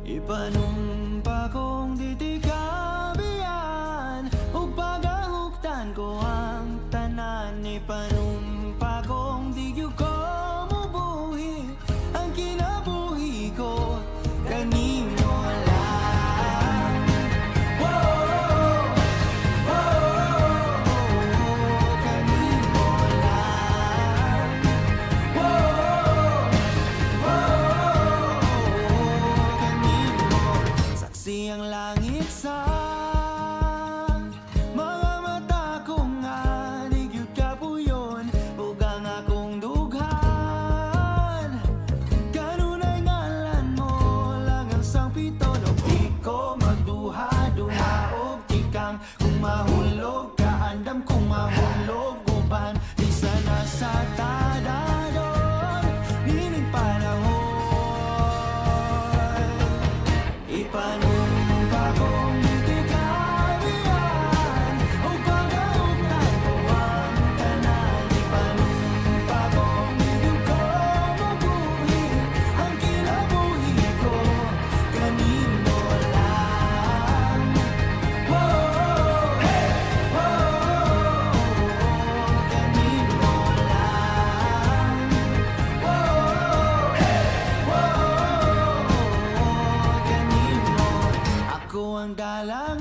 Ipanumpa kong titikabian ug pagahuktan ko ang tanan. Ipanumpa kong di gyud ko mubuhi ang kinabuhi ko kanimo lang. Whoa, whoa, kanimo lang. Whoa, kanimo. Saksi ang langit sa mga mata ko nga di gyud kapuyon ug ang akong dughan. Kanunay ngalan mo lang ang sangpiton ug di ko magduha-duha og tikang kung mahulog ka andam kung mahulog uban di sana sa tadadon nining panahon. Ipanumpa kong titikabian ug pagahuktan ko ang tanan. Ipanumpa kong di gyud ko mabuhi ang kinabuhi ko kanimo lang. Whoa, hey, whoa, kanimo lang. Whoa, hey, whoa, kanimo. Ako ang dalang